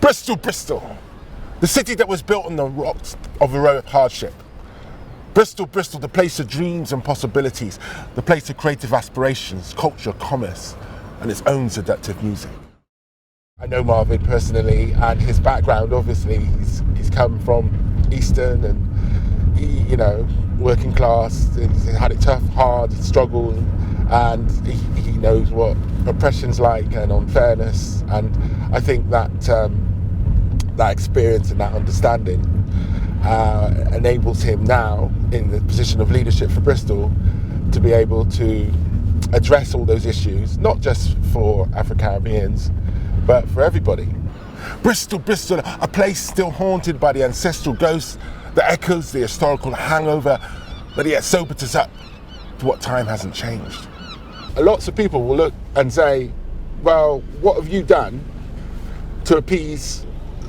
Bristol, Bristol, the city that was built on the rocks of heroic hardship. Bristol, Bristol, the place of dreams and possibilities, the place of creative aspirations, culture, commerce, and its own seductive music. I know Marvin personally, and his background, obviously, he's come from Eastern, and he, working class, he's had it tough, hard, struggled, and he knows what oppression's like and unfairness, and I think that that experience and that understanding enables him now in the position of leadership for Bristol to be able to address all those issues, not just for Afro-Caribbeans, but for everybody. Bristol, Bristol, a place still haunted by the ancestral ghosts, the echoes, the historical hangover, but yet sobers us up to what time hasn't changed. Lots of people will look and say, well, what have you done to appease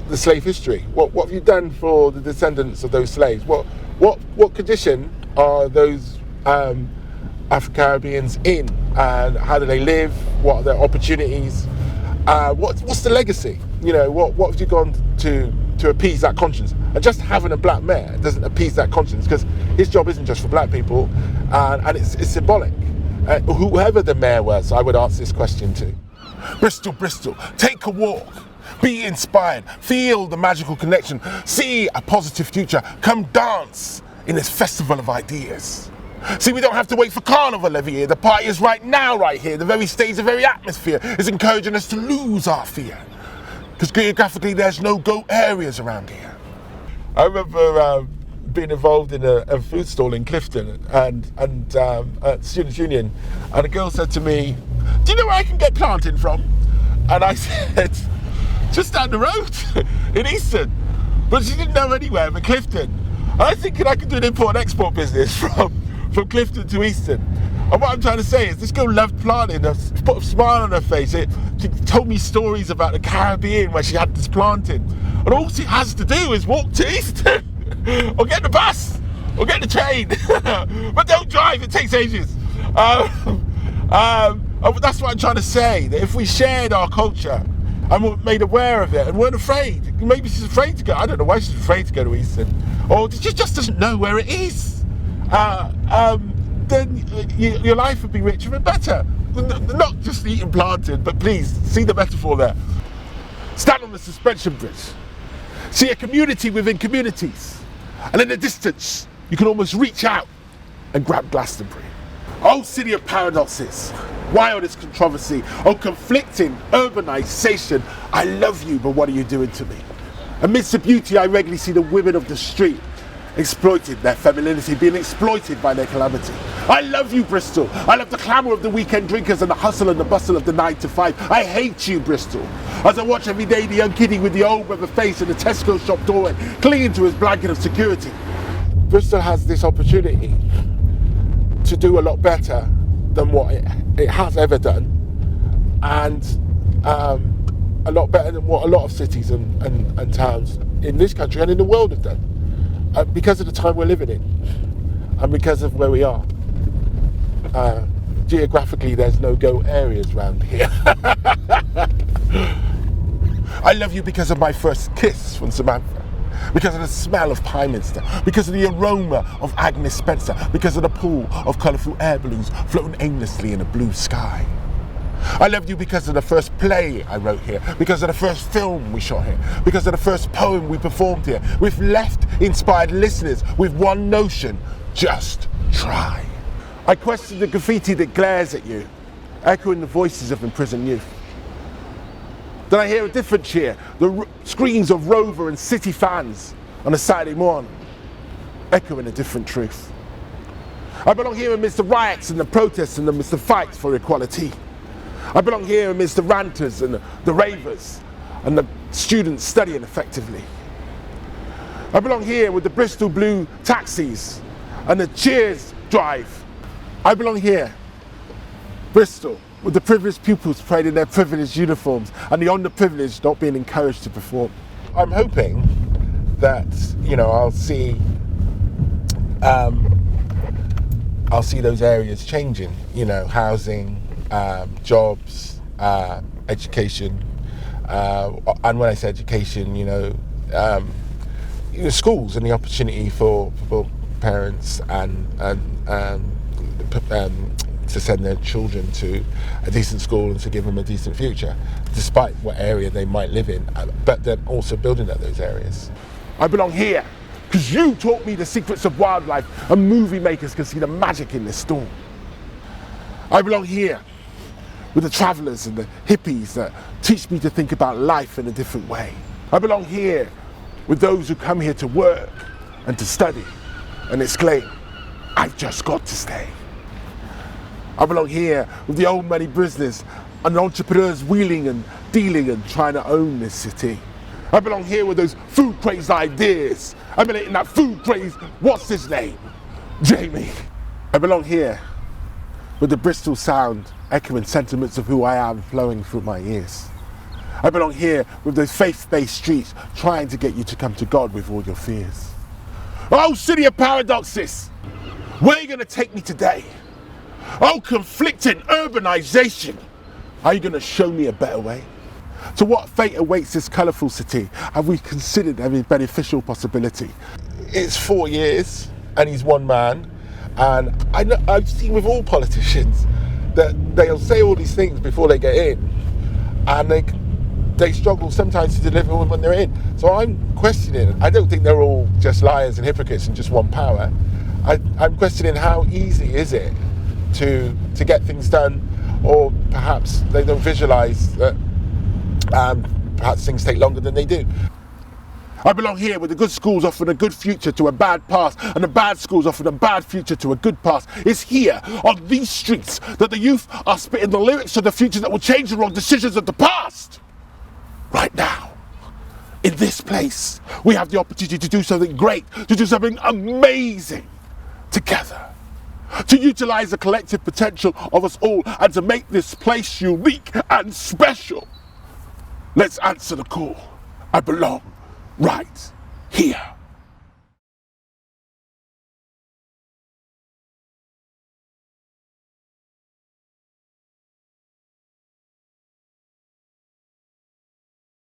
the slave history? What have you done for the descendants of those slaves? What condition are those Afro-Caribbeans in, and how do they live? What are their opportunities? What's the legacy? What have you gone to appease that conscience? And just having a black mayor doesn't appease that conscience, because his job isn't just for black people, and it's symbolic. Whoever the mayor was, I would ask this question to. Bristol, Bristol, take a walk. Be inspired, feel the magical connection, see a positive future, come dance in this festival of ideas. See, we don't have to wait for Carnival every year. The party is right now, right here. The very stage, the very atmosphere is encouraging us to lose our fear. Because geographically, there's no go areas around here. I remember being involved in a food stall in Clifton and at Students' Union, and a girl said to me, do you know where I can get plantain from? And I said, just down the road in Eastern. But she didn't know anywhere but Clifton. And I was thinking I could do an import and export business from Clifton to Eastern. And what I'm trying to say is this girl loved planting, put a smile on her face. She told me stories about the Caribbean where she had this planting. And all she has to do is walk to Eastern or get the bus or get the train. But don't drive, it takes ages. That's what I'm trying to say, that if we shared our culture and were made aware of it and weren't afraid, maybe she's afraid to go, I don't know why she's afraid to go to Eastern, or she just doesn't know where it is, then your life would be richer and better. Not just eating plantain, but please, see the metaphor there. Stand on the suspension bridge. See a community within communities. And in the distance, you can almost reach out and grab Glastonbury. Oh, city of paradoxes, wildest controversy, oh, conflicting urbanization. I love you, but what are you doing to me? Amidst the beauty, I regularly see the women of the street exploited, their femininity being exploited by their calamity. I love you, Bristol. I love the clamour of the weekend drinkers and the hustle and the bustle of the 9 to 5. I hate you, Bristol. As I watch every day the young kiddie with the old brother face in the Tesco shop doorway, clinging to his blanket of security. Bristol has this opportunity to do a lot better than what it has ever done, and a lot better than what a lot of cities and towns in this country and in the world have done, because of the time we're living in and because of where we are. Geographically, there's no go areas around here. I love you because of my first kiss from Samantha, because of the smell of Pyminster, because of the aroma of Agnes Spencer, because of the pool of colourful air balloons floating aimlessly in a blue sky. I loved you because of the first play I wrote here, because of the first film we shot here, because of the first poem we performed here. We've left inspired listeners with one notion: just try. I question the graffiti that glares at you, echoing the voices of imprisoned youth. Then I hear a different cheer, the screams of Rover and City fans on a Saturday morning, echoing a different truth. I belong here amidst the riots and the protests and amidst the fights for equality. I belong here amidst the ranters and the ravers and the students studying effectively. I belong here with the Bristol blue taxis and the Cheers drive. I belong here, Bristol, with the privileged pupils parading their privileged uniforms and the underprivileged not being encouraged to perform. I'm hoping that, I'll see those areas changing, housing, jobs, education, And when I say education, schools and the opportunity for parents and to send their children to a decent school and to give them a decent future, despite what area they might live in, but then also building at those areas. I belong here because you taught me the secrets of wildlife, and movie makers can see the magic in this storm. I belong here with the travellers and the hippies that teach me to think about life in a different way. I belong here with those who come here to work and to study and exclaim, I've just got to stay. I belong here with the old money business and entrepreneurs wheeling and dealing and trying to own this city. I belong here with those food crazed ideas. I'm in that food crazed, what's his name? Jamie. I belong here with the Bristol sound echoing sentiments of who I am flowing through my ears. I belong here with those faith-based streets trying to get you to come to God with all your fears. Oh, city of paradoxes, where are you going to take me today? Oh, conflicting urbanization, are you going to show me a better way? To what fate awaits this colourful city? Have we considered every beneficial possibility? It's 4 years and he's one man, and I've seen with all politicians that they'll say all these things before they get in, and they struggle sometimes to deliver when they're in. So I'm questioning, I don't think they're all just liars and hypocrites and just want power. I'm questioning how easy is it to get things done, or perhaps they don't visualise that perhaps things take longer than they do. I belong here where the good schools offering a good future to a bad past, and the bad schools offering a bad future to a good past. It's here, on these streets, that the youth are spitting the lyrics of the future that will change the wrong decisions of the past. Right now, in this place, we have the opportunity to do something great, to do something amazing together. To utilise the collective potential of us all and to make this place unique and special. Let's answer the call. I belong right here.